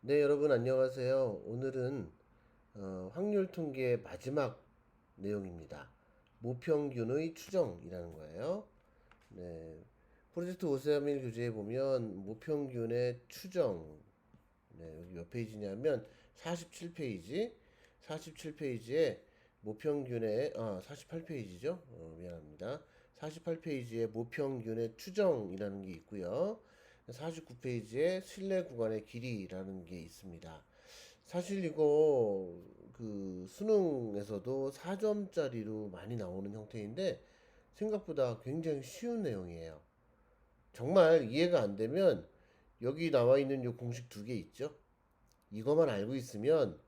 네, 여러분 안녕하세요. 오늘은 확률 통계 마지막 내용입니다. 모평균의 추정이라는 거예요. 네, 프로젝트 531 교재에 보면 모평균의 추정, 네, 여기 몇 페이지냐면 47페이지, 47페이지에 모평균의 48페이지죠. 미안합니다. 48페이지에 모평균의 추정이라는 게 있고요. 49페이지에 실내 구간의 길이라는 게 있습니다. 사실 이거 그 수능에서도 4점짜리로 많이 나오는 형태인데 생각보다 굉장히 쉬운 내용이에요. 정말 이해가 안 되면 여기 나와 있는 요 공식 두 개 있죠? 이것만 알고 있으면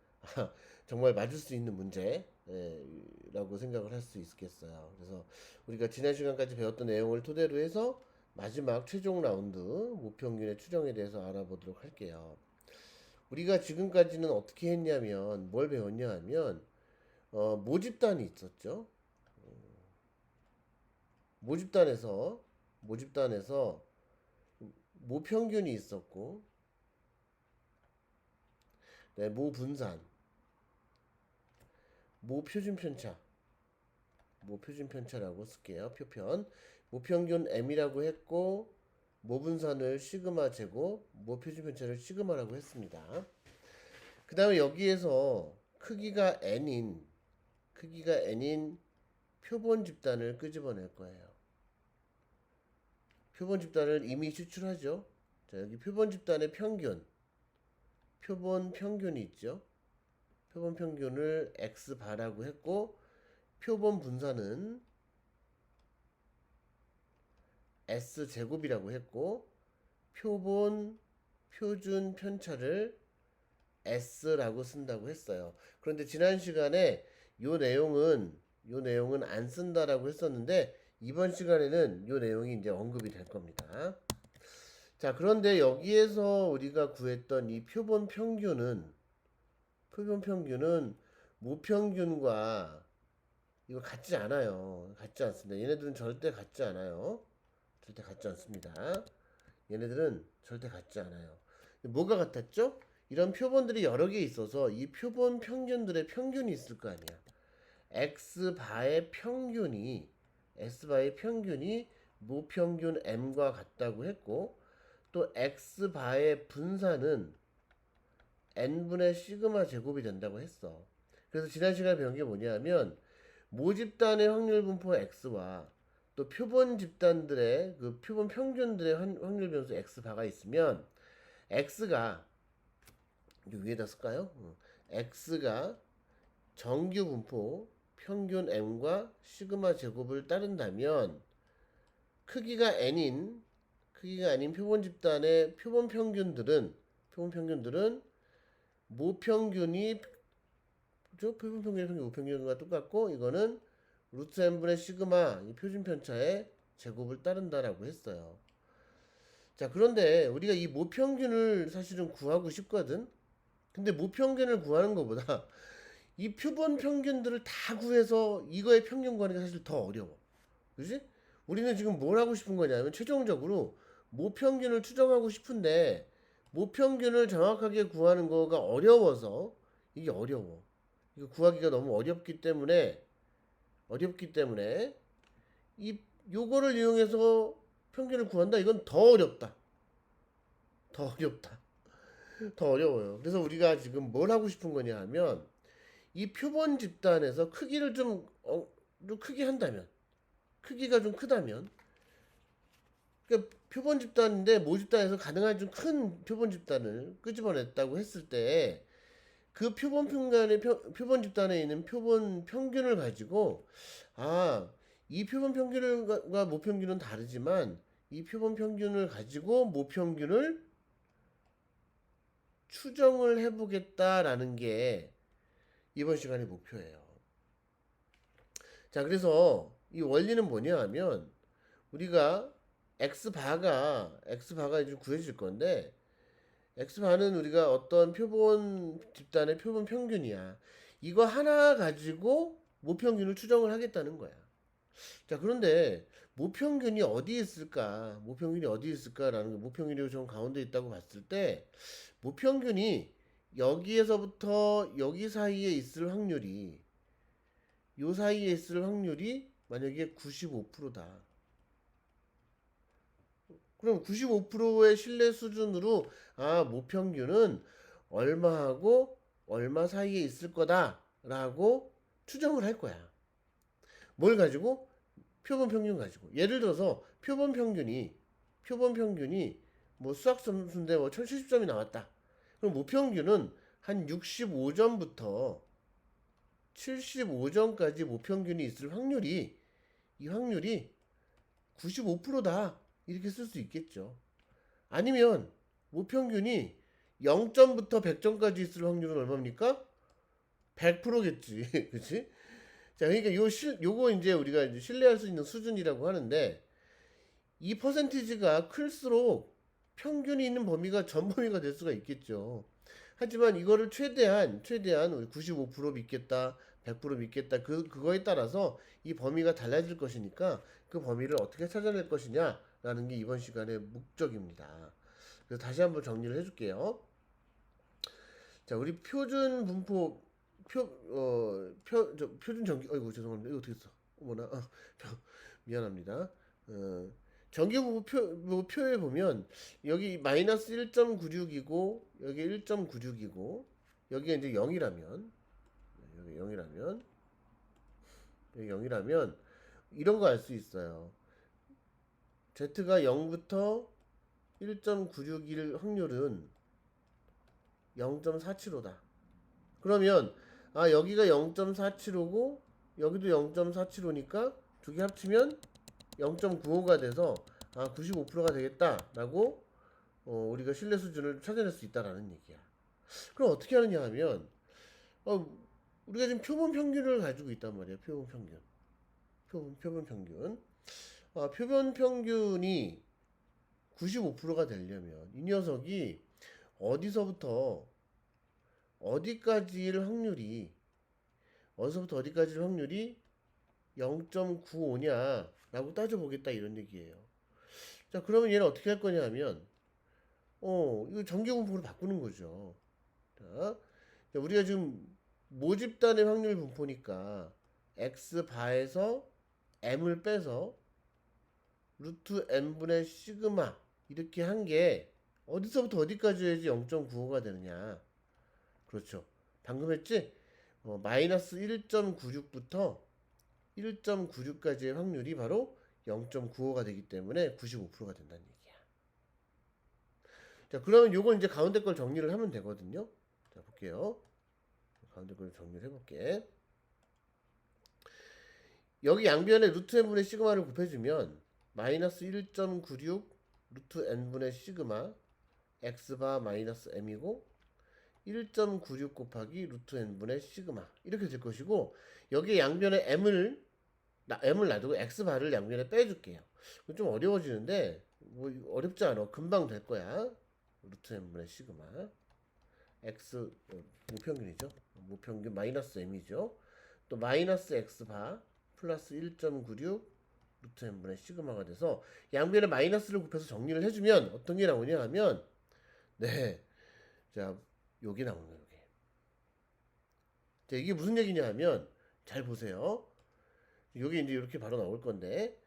정말 맞을 수 있는 문제라고 생각을 할 수 있겠어요. 그래서 우리가 지난 시간까지 배웠던 내용을 토대로 해서 마지막 최종 라운드 모평균의 추정에 대해서 알아보도록 할게요. 우리가 지금까지는 어떻게 했냐면 뭘 배웠냐 하면 모집단이 있었죠. 모집단에서 모집단에서 모평균이 있었고, 네, 모분산, 모표준편차, 모표준편차라고 쓸게요. 표편. 모평균 m이라고 했고, 모분산을 시그마 제곱, 모표준편차를 시그마라고 했습니다. 그 다음에 여기에서 크기가 n인 표본 집단을 끄집어낼 거예요. 표본 집단을 이미 추출하죠. 자, 여기 표본 집단의 평균, 표본 평균이 있죠. 표본 평균을 x바라고 했고, 표본 분산은 s제곱이라고 했고, 표본 표준 편차를 s라고 쓴다고 했어요. 그런데 지난 시간에 요 내용은 안 쓴다라고 했었는데 이번 시간에는 요 내용이 이제 언급이 될 겁니다. 자, 그런데 여기에서 우리가 구했던 이 표본 평균은 무평균과 이거 같지 않아요. 같지 않습니다. 얘네들은 절대 같지 않아요. 절대 같지 않습니다. 얘네들은 절대 같지 않아요. 뭐가 같았죠? 이런 표본들이 여러 개 있어서 이 표본 평균들의 평균이 있을 거 아니야. X바의 평균이 무평균 M과 같다고 했고, 또 X바의 분산은 N분의 시그마 제곱이 된다고 했어. 그래서 지난 시간에 배운 게 뭐냐면, 모집단의 확률 분포 X와 또 표본 집단들의 그 표본 평균들의 확률 변수 X바가 있으면, X가 위에다 쓸까요? X가 정규 분포 평균 m과 시그마 제곱을 따른다면 크기가 n인 표본 집단의 표본 평균들은 모평균이 표본 평균의 평균 모평균과 똑같고 이거는 루트 n분의 시그마 이 표준 편차의 제곱을 따른다라고 했어요. 자, 그런데 우리가 이 모평균을 사실은 구하고 싶거든. 근데 모평균을 구하는 것보다 이 표본 평균들을 다 구해서 이거의 평균 구하는 게 사실 더 어려워. 그지? 우리는 지금 뭘 하고 싶은 거냐면 최종적으로 모평균을 추정하고 싶은데 모평균을 정확하게 구하는 거가 어려워서 이게 어려워. 이거 구하기가 너무 어렵기 때문에 이 요거를 이용해서 평균을 구한다. 이건 더 어렵다. 더 어렵다. 더 어려워요. 그래서 우리가 지금 뭘 하고 싶은 거냐 하면 이 표본 집단에서 크기를 좀 크게 한다면, 크기가 좀 크다면, 그러니까 표본 집단인데 모집단에서 가능한 좀 큰 표본 집단을 끄집어냈다고 했을 때, 그 표본 집단에 있는 표본 평균을 가지고, 이 표본 평균과 모평균은 다르지만, 이 표본 평균을 가지고 모평균을 추정을 해보겠다라는 게 이번 시간의 목표예요. 자, 그래서 이 원리는 뭐냐 하면 우리가 X바가 이제 구해질 건데 X바는 우리가 어떤 표본 집단의 표본 평균이야. 이거 하나 가지고 모평균을 추정을 하겠다는 거야. 자, 그런데 모평균이 어디에 있을까? 모평균이 어디에 있을까라는 거, 모평균이 좀 가운데 있다고 봤을 때, 모평균이 여기에서부터 여기 사이에 있을 확률이, 요 사이에 있을 확률이 만약에 95%다. 그럼 95%의 신뢰 수준으로, 아, 모평균은 얼마하고 얼마 사이에 있을 거다라고 추정을 할 거야. 뭘 가지고? 표본 평균 가지고. 예를 들어서 표본 평균이 뭐 수학 점수인데 뭐 1070점이 나왔다. 그럼 모평균은 한 65점부터 75점까지 모평균이 있을 확률이, 이 확률이 95%다. 이렇게 쓸 수 있겠죠. 아니면 모평균이 0점부터 100점까지 있을 확률은 얼마입니까? 100%겠지. 그치? 자, 그러니까 요거 이제 우리가 이제 신뢰할 수 있는 수준이라고 하는데, 이 퍼센티지가 클수록 평균이 있는 범위가 전 범위가 될 수가 있겠죠. 하지만 이거를 최대한 우리 95% 믿겠다, 100% 믿겠다, 그거에 따라서 이 범위가 달라질 것이니까 그 범위를 어떻게 찾아낼 것이냐라는 게 이번 시간의 목적입니다. 그래서 다시 한번 정리를 해줄게요. 자, 우리 표준 분포, 표준 전기, 어이구, 죄송합니다. 이거 어떻게 써? 어머나, 미안합니다. 전기 분포 표에 보면, 여기 마이너스 1.96이고, 여기 1.96이고, 여기가 이제 0이라면, 여기 0이라면, 여기 0이라면, 이런 거 알 수 있어요. Z가 0부터 1.961 확률은 0.475다. 그러면 아, 여기가 0.475고 여기도 0.475니까 두 개 합치면 0.95가 돼서 아, 95%가 되겠다라고 우리가 신뢰 수준을 찾아낼 수 있다라는 얘기야. 그럼 어떻게 하느냐 하면 우리가 지금 표본 평균을 가지고 있단 말이야. 표본 평균. 표본 평균. 표본 평균이 95%가 되려면 이 녀석이 어디서부터 어디까지일 확률이 0.95냐라고 따져보겠다 이런 얘기예요. 자, 그러면 얘는 어떻게 할 거냐 하면 이거 정규분포로 바꾸는 거죠. 자, 우리가 지금 모집단의 확률 분포니까 x 바에서 m을 빼서 루트 n분의 시그마 이렇게 한 게 어디서부터 어디까지 해야지 0.95가 되느냐. 그렇죠. 방금 했지? 마이너스 1.96부터 1.96까지의 확률이 바로 0.95가 되기 때문에 95%가 된다는 얘기야. 자, 그러면 요걸 이제 가운데 걸 정리를 하면 되거든요. 자, 볼게요. 가운데 걸 정리를 해볼게. 여기 양변에 루트 n분의 시그마를 곱해주면 마이너스 1.96 루트 n분의 시그마 x바 마이너스 m이고 1.96 곱하기 루트 n분의 시그마 이렇게 될 것이고, 여기에 양변에 m을 놔두고 x바를 양변에 빼줄게요. 좀 어려워지는데 뭐 어렵지 않아. 금방 될 거야. 루트 n분의 시그마 x 모평균이죠. 모평균 마이너스 m이죠. 또 마이너스 x바 플러스 1.96 루트 n분의 시그마가 돼서 양변에 마이너스를 곱해서 정리를 해주면 어떤 게 나오냐 하면 자, 요게 나오는 거예요. 요게. 자, 이게 무슨 얘기냐 하면 잘 보세요. 요게 이제 이렇게 바로 나올 건데,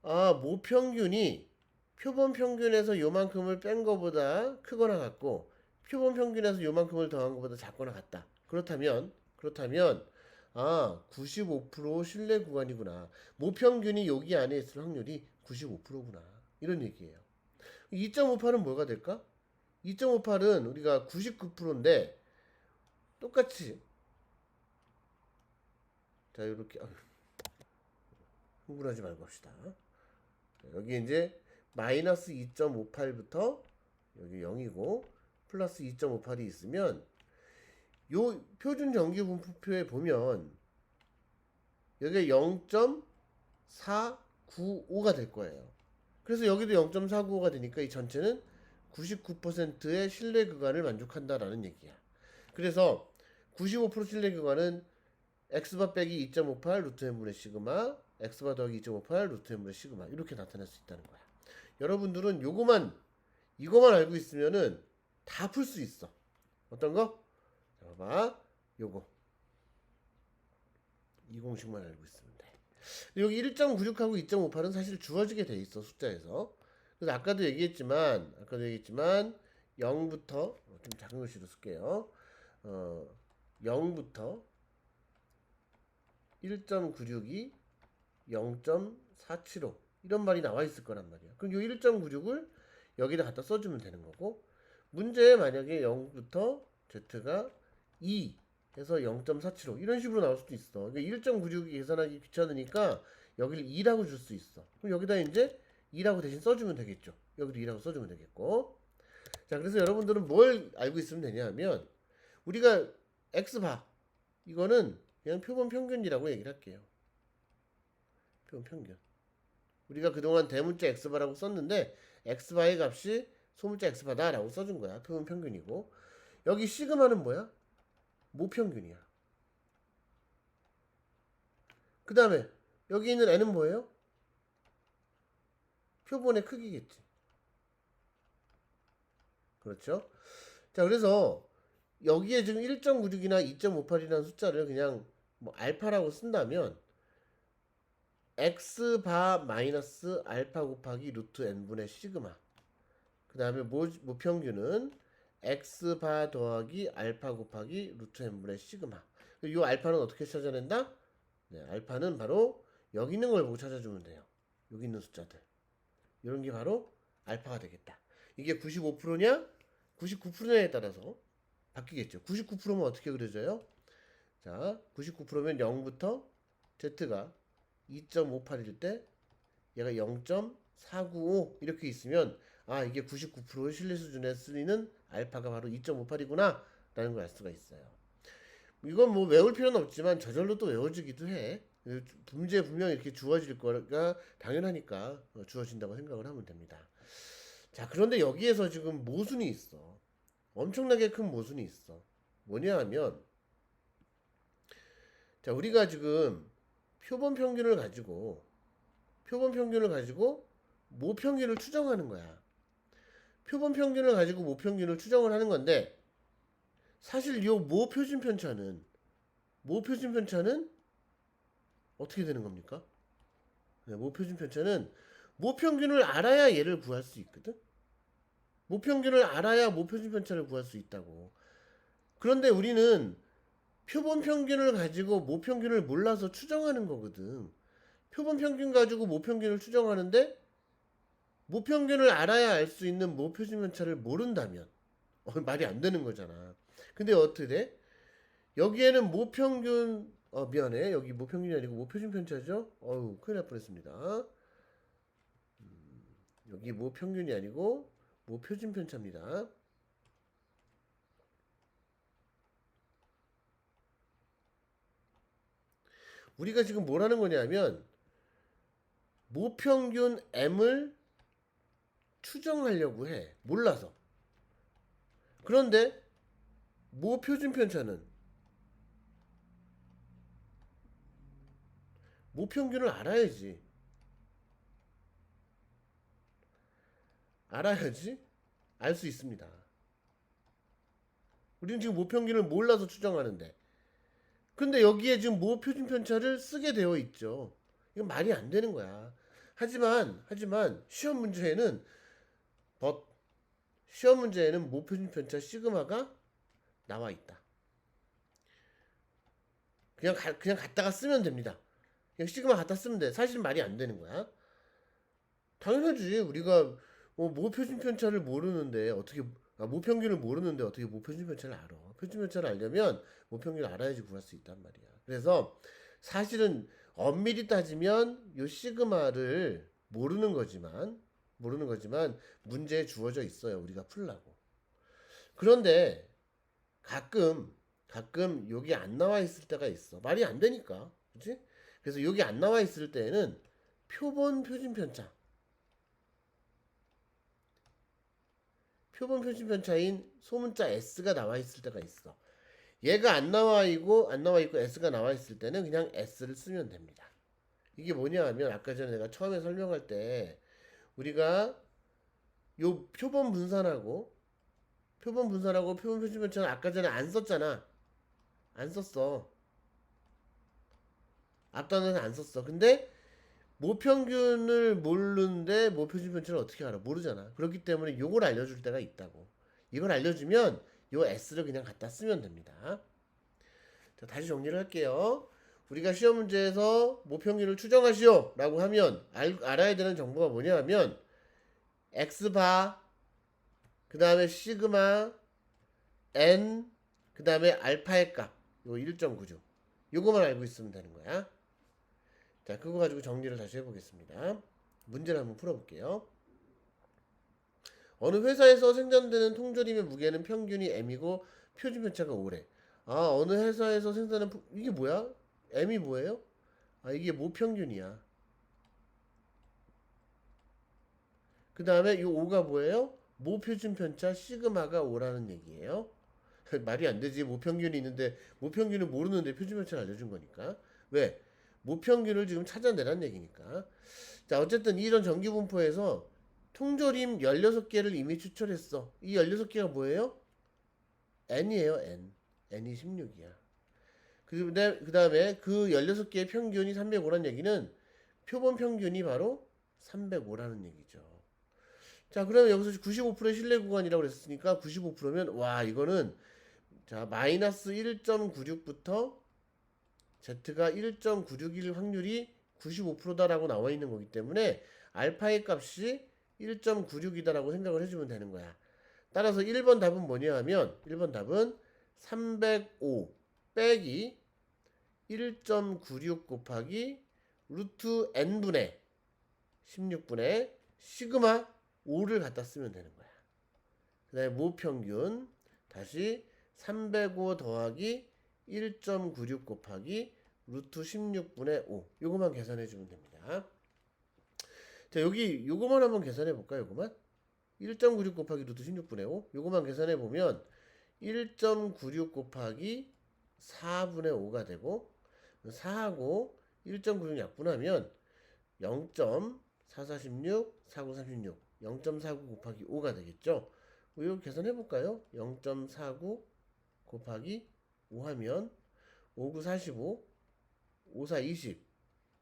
모평균이 표본 평균에서 요만큼을 뺀 거보다 크거나 같고 표본 평균에서 요만큼을 더한 거보다 작거나 같다. 그렇다면 95% 신뢰 구간이구나. 모평균이 여기 안에 있을 확률이 95%구나. 이런 얘기예요. 2.58은 뭐가 될까? 2.58은 우리가 99%인데 똑같이, 자, 이렇게 흥분하지 말고 합시다. 여기 이제 마이너스 2.58부터 여기 0이고 플러스 2.58이 있으면 요 표준 정기 분포표에 보면 여기가 0.495가 될 거예요. 그래서 여기도 0.495가 되니까 이 전체는 99%의 신뢰 구간을 만족한다라는 얘기야. 그래서 95% 신뢰 구간은 x바 빼기 2.58 루트 n분의 시그마 x바 더하기 2.58 루트 n분의 시그마 이렇게 나타낼 수 있다는 거야. 여러분들은 이거만 알고 있으면은 다 풀 수 있어. 어떤 거? 자, 봐봐. 요거. 이 공식만 알고 있으면 돼. 여기 1.96하고 2.58은 사실 주어지게 돼 있어, 숫자에서. 그래서 아까도 얘기했지만 0부터 좀 작은 글씨로 쓸게요. 0부터 1.96이 0.475 이런 말이 나와 있을 거란 말이야. 그럼 이 1.96을 여기다 갖다 써주면 되는 거고, 문제에 만약에 0부터 z가 2 해서 0.475 이런 식으로 나올 수도 있어. 그러니까 1.96이 계산하기 귀찮으니까 여기를 2라고 줄 수 있어. 그럼 여기다 이제 2라고 대신 써주면 되겠죠. 여기도 2라고 써주면 되겠고. 자, 그래서 여러분들은 뭘 알고 있으면 되냐 하면, 우리가 x바 이거는 그냥 표본 평균이라고 얘기를 할게요. 표본 평균. 우리가 그동안 대문자 x바라고 썼는데 x바의 값이 소문자 x바다 라고 써준 거야. 표본 평균이고, 여기 시그마는 뭐야? 모평균이야. 그 다음에 여기 있는 n은 뭐예요? 표본의 크기겠지. 그렇죠? 자, 그래서 여기에 지금 1.96이나 2.58이라는 숫자를 그냥 뭐 알파라고 쓴다면 x바 마이너스 알파 곱하기 루트 n분의 시그마, 그 다음에 모평균은 x바 더하기 알파 곱하기 루트 n분의 시그마. 이 알파는 어떻게 찾아낸다? 네, 알파는 바로 여기 있는 걸 보고 찾아주면 돼요. 여기 있는 숫자들. 이런 게 바로 알파가 되겠다. 이게 95%냐 99%냐에 따라서 바뀌겠죠. 99%면 어떻게 그려져요? 자, 99%면 0부터 z가 2.58일 때 얘가 0.495 이렇게 있으면, 아, 이게 99%의 신뢰 수준에 쓰이는 알파가 바로 2.58이구나 라는 걸 알 수가 있어요. 이건 뭐 외울 필요는 없지만 저절로 또 외워지기도 해. 문제 분명히 이렇게 주어질 거가 당연하니까 주어진다고 생각을 하면 됩니다. 자, 그런데 여기에서 지금 모순이 있어. 엄청나게 큰 모순이 있어. 뭐냐 하면, 자, 우리가 지금 표본 평균을 가지고 모평균을 추정하는 거야. 표본 평균을 가지고 모평균을 추정을 하는 건데, 사실 이 모표준 편차는 어떻게 되는 겁니까? 네, 모표준 편차는 모평균을 알아야 얘를 구할 수 있거든. 모평균을 알아야 모표준 편차를 구할 수 있다고. 그런데 우리는 표본 평균을 가지고 모평균을 몰라서 추정하는 거거든. 표본 평균 가지고 모평균을 추정하는데 모평균을 알아야 알 수 있는 모표준 편차를 모른다면 말이 안 되는 거잖아. 근데 어떻게 돼? 여기에는 모평균 미안해. 여기 모평균이 아니고 모표준 편차죠. 큰일 날 뻔했습니다. 여기 모평균이 아니고 모표준 편차입니다. 우리가 지금 뭘 하는 거냐면 모평균 m을 추정하려고 해. 몰라서. 그런데 모표준 편차는 모평균을 알아야지. 알아야지 알 수 있습니다. 우리는 지금 모평균을 몰라서 추정하는데, 근데 여기에 지금 모표준 편차를 쓰게 되어 있죠. 이건 말이 안 되는 거야. 하지만 시험 문제에는 모표준 편차 시그마가 나와 있다. 그냥 갖다가 쓰면 됩니다. 그냥 시그마 갖다 쓰면 돼. 사실은 말이 안 되는 거야. 당연하지. 우리가 모표준 편차를 모르는데 어떻게 모평균을 모르는데 어떻게 모표준 편차를 알아? 표준 편차를 알려면 모평균을 알아야지 구할 수 있단 말이야. 그래서 사실은 엄밀히 따지면 요 시그마를 모르는 거지만 문제에 주어져 있어요. 우리가 풀라고. 그런데 가끔 여기 안 나와 있을 때가 있어. 말이 안 되니까. 그치? 그래서 여기 안 나와 있을 때에는 표준 편차인 소문자 s가 나와 있을 때가 있어. 얘가 안 나와 있고 s가 나와 있을 때는 그냥 s를 쓰면 됩니다. 이게 뭐냐 하면 아까 전에 내가 처음에 설명할 때 우리가 요 표본 분산하고 표본 표준편차는 아까 전에 안 썼잖아. 안 썼어. 앞단에서 안 썼어. 근데 모평균을 모르는데 모표준편차를 어떻게 알아? 모르잖아. 그렇기 때문에 요걸 알려줄 때가 있다고. 이걸 알려주면 요 S를 그냥 갖다 쓰면 됩니다. 자, 다시 정리를 할게요. 우리가 시험 문제에서 모평균을 추정하시오 라고 하면 알아야 되는 정보가 뭐냐 하면 X바, 그 다음에 시그마, N, 그 다음에 알파의 값, 요 1.96. 요거만 알고 있으면 되는 거야. 자, 그거 가지고 정리를 다시 해보겠습니다. 문제를 한번 풀어볼게요. 어느 회사에서 생산되는 통조림의 무게는 평균이 M이고 표준편차가 5래. 아, 어느 회사에서 생산하는 이게 뭐야? M이 뭐예요? 아, 이게 모평균이야. 그 다음에 이 5가 뭐예요? 모표준편차 시그마가 5라는 얘기예요. 말이 안 되지. 모평균이 있는데 모평균은 모르는데 표준편차를 알려준 거니까. 왜? 모평균을 지금 찾아내란 얘기니까. 자, 어쨌든 이런 전기분포에서 통조림 16개를 이미 추출했어. 이 16개가 뭐예요? N이에요, N. N이 16이야. 그 다음에 그 16개의 평균이 305란 얘기는 표본 평균이 바로 305라는 얘기죠. 자, 그러면 여기서 95%의 신뢰 구간이라고 그랬으니까 95%면 와, 이거는 자, 마이너스 1.96부터 Z가 1.961 확률이 95%다라고 나와 있는 거기 때문에 알파의 값이 1.96이다라고 생각을 해주면 되는 거야. 따라서 1번 답은 뭐냐 하면 1번 답은 305 빼기 1.96 곱하기 루트 n분의 16분의 시그마 5를 갖다 쓰면 되는 거야. 그 다음에 모평균 다시 305 더하기 1.96 곱하기 루트 16분의 5 요거만 계산해 주면 됩니다. 자, 여기 요거만 한번 계산해 볼까요? 요거만 1.96 곱하기 루트 16분의 5 요거만 계산해 보면 1.96 곱하기 4분의 5가 되고 4하고 1.96 약분하면 0.4416 4936 0.49 곱하기 5가 되겠죠. 이거 계산해 볼까요? 0.49 곱하기 5 하면 59 45 54 20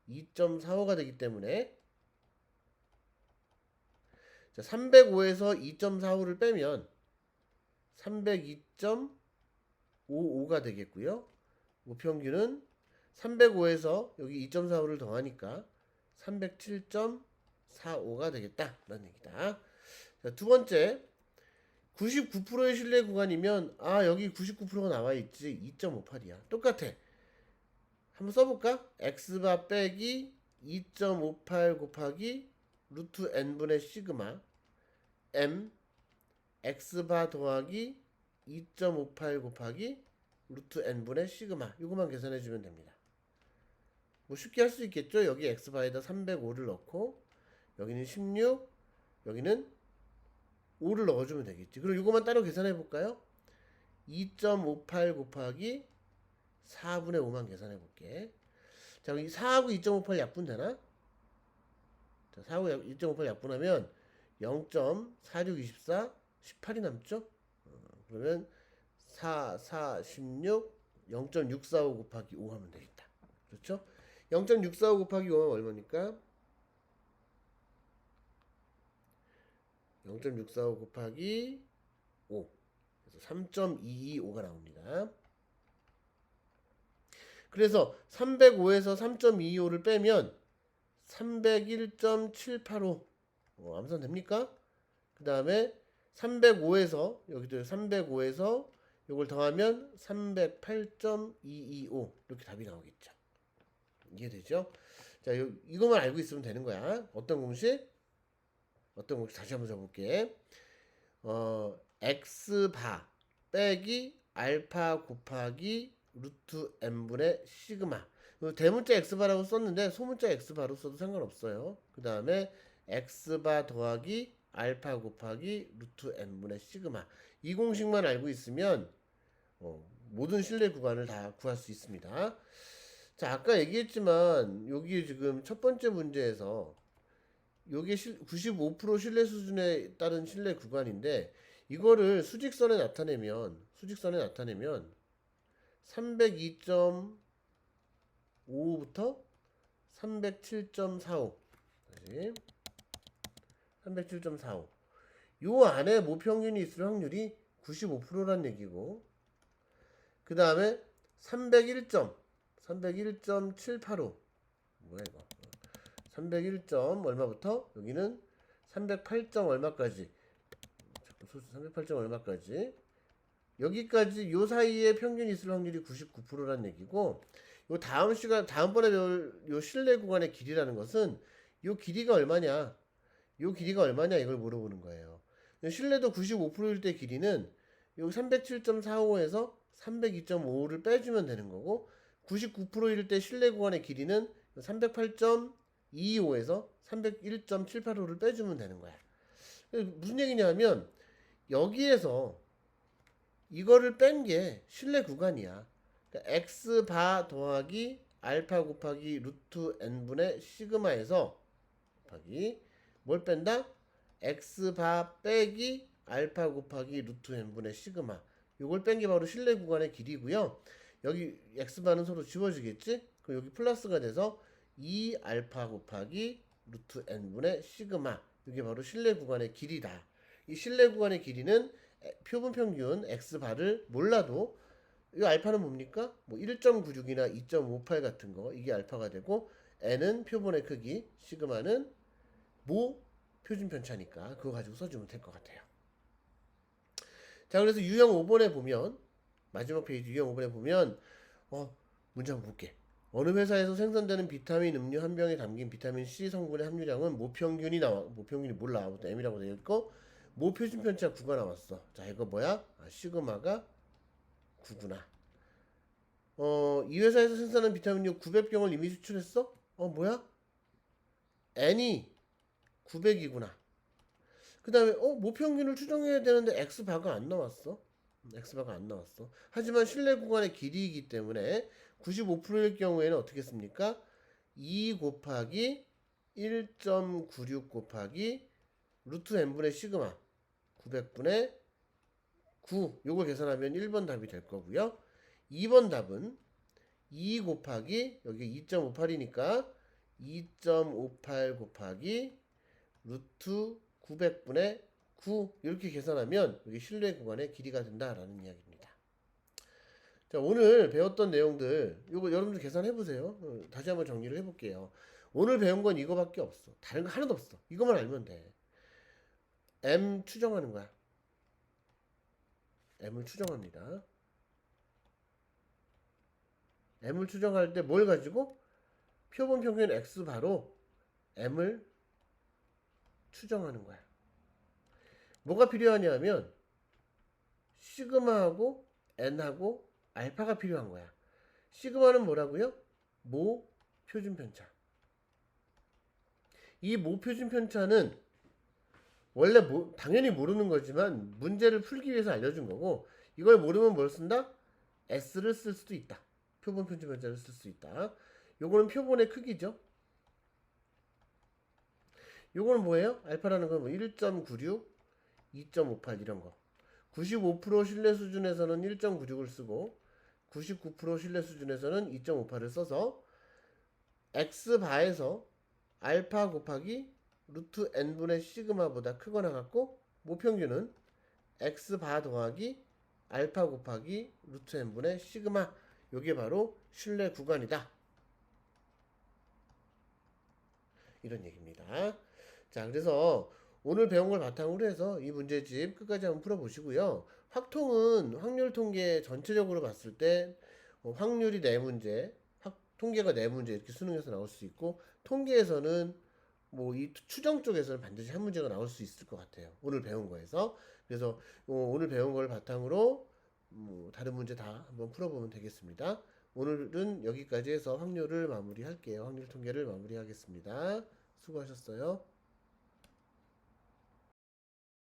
2.45가 되기 때문에 자, 305에서 2.45를 빼면 302.55가 되겠고요. 모평균은 305에서 여기 2.45를 더하니까 307.45가 되겠다라는 얘기다. 자, 두 번째 99%의 신뢰 구간이면 아 여기 99%가 나와 있지 2.58이야. 똑같아. 한번 써볼까? x바 빼기 2.58 곱하기 루트 n분의 시그마 m x바 더하기 2.58 곱하기 루트 n분의 시그마 이거만 계산해 주면 됩니다. 뭐 쉽게 할 수 있겠죠? 여기 x바에다 305를 넣고 여기는 16 여기는 5를 넣어주면 되겠지. 그럼 이거만 따로 계산해 볼까요? 2.58 곱하기 4분의 5만 계산해 볼게. 자, 이 4하고 2.58 약분되나? 자, 4하고 2.58 약분하면 0.4624 18이 남죠? 그러면 4, 4, 16 0.645 곱하기 5 하면 되겠다. 그렇죠? 0.645 곱하기 5는 얼마니까? 0.645 곱하기 5 그래서 3.225가 나옵니다. 그래서 305에서 3.225를 빼면 301.785 암산 됩니까? 그 다음에 305에서 여기도 305에서 이걸 더하면 308.225 이렇게 답이 나오겠죠. 이해되죠? 자, 이것만 알고 있으면 되는 거야. 어떤 공식? 다시 한번 적어볼게. x바 빼기 알파 곱하기 루트 n분의 시그마. 대문자 x바라고 썼는데 소문자 x바로 써도 상관없어요. 그 다음에 x바 더하기 알파 곱하기 루트 n분의 시그마. 이 공식만 알고 있으면 모든 신뢰 구간을 다 구할 수 있습니다. 자, 아까 얘기했지만 여기 지금 첫 번째 문제에서 요게 95% 신뢰 수준에 따른 신뢰 구간인데 이거를 수직선에 나타내면 302.55부터 307.45 다시 307.45 요 안에 모평균이 있을 확률이 95%란 얘기고 그 다음에 301.785 뭐야 이거 301. 얼마부터 여기는 308. 얼마까지 308. 얼마까지 여기까지 요 사이에 평균이 있을 확률이 99%란 얘기고 요 다음번에 배울 요 실내 구간의 길이라는 것은 요 길이가 얼마냐 이걸 물어보는 거예요. 실내도 95%일 때 길이는 요 307.45에서 302.5를 빼주면 되는 거고 99%일 때 실내 구간의 길이는 308.225에서 301.785를 빼주면 되는 거야. 무슨 얘기냐면 여기에서 이거를 뺀 게 실내 구간이야. 그러니까 x바 더하기 알파 곱하기 루트 n분의 시그마에서 곱하기 뭘 뺀다? x바 빼기 알파 곱하기 루트 n분의 시그마 요걸 뺀 게 바로 실내 구간의 길이고요. 여기 x바는 서로 지워지겠지? 그럼 여기 플러스가 돼서 2알파 곱하기 루트 n분의 시그마 이게 바로 실내 구간의 길이다. 이 실내 구간의 길이는 표본 평균 x바를 몰라도 이 알파는 뭡니까? 뭐 1.96이나 2.58 같은 거 이게 알파가 되고 n은 표본의 크기, 시그마는 모 표준 편차니까 그거 가지고 써주면 될 것 같아요. 자, 그래서 유형 5번에 보면 마지막 페이지 유형 5번에 보면 문제 한번 볼게. 어느 회사에서 생산되는 비타민 음료 한 병에 담긴 비타민 C 성분의 함유량은 모평균이 몰라. M이라고 되어 있고 모표준 편차 9가 나왔어. 자, 이거 뭐야? 시그마가 9구나. 이 회사에서 생산한 비타민료 900병을 이미 수출했어? 뭐야? N이 900이구나. 그 다음에 모평균을 추정해야 되는데 X바가 안 나왔어. 하지만 실내 구간의 길이이기 때문에 95%일 경우에는 어떻게 씁니까? 2 곱하기 1.96 곱하기 루트 n분의 시그마 900분의 9 요걸 계산하면 1번 답이 될 거고요. 2번 답은 2 곱하기 여기 2.58이니까 2.58 곱하기 루트 900분의 9 이렇게 계산하면 여기 실내 구간의 길이가 된다라는 이야기입니다. 자, 오늘 배웠던 내용들 이거 여러분들 계산해 보세요. 다시 한번 정리를 해볼게요. 오늘 배운 건 이거밖에 없어. 다른 거 하나도 없어. 이것만 알면 돼. M 추정하는 거야. M을 추정합니다. M을 추정할 때 뭘 가지고? 표본 평균 X바로 M을 추정하는 거야. 뭐가 필요하냐면 시그마하고 N하고 알파가 필요한 거야. 시그마는 뭐라고요? 모 표준 편차. 이 모 표준 편차는 원래 당연히 모르는 거지만 문제를 풀기 위해서 알려준 거고 이걸 모르면 뭘 쓴다? S를 쓸 수도 있다. 표본 표준 편차를 쓸 수 있다. 요거는 표본의 크기죠. 요거는 뭐예요? 알파라는 건 뭐 1.96, 2.58 이런 거. 95% 신뢰 수준에서는 1.96을 쓰고 99% 신뢰 수준에서는 2.58을 써서 X바에서 알파 곱하기 루트 n분의 시그마보다 크거나 같고 모평균은 X바 더하기 알파 곱하기 루트 n분의 시그마 요게 바로 신뢰 구간이다. 이런 얘기입니다. 자, 그래서 오늘 배운 걸 바탕으로 해서 이 문제집 끝까지 한번 풀어보시고요. 확통은 확률 통계 전체적으로 봤을 때 확률이 4문제, 통계가 4문제 이렇게 수능에서 나올 수 있고 통계에서는 뭐 이 추정 쪽에서는 반드시 한 문제가 나올 수 있을 것 같아요. 오늘 배운 거에서. 그래서 오늘 배운 걸 바탕으로 다른 문제 다 한번 풀어보면 되겠습니다. 오늘은 여기까지 해서 확률을 마무리할게요. 확률 통계를 마무리하겠습니다. 수고하셨어요.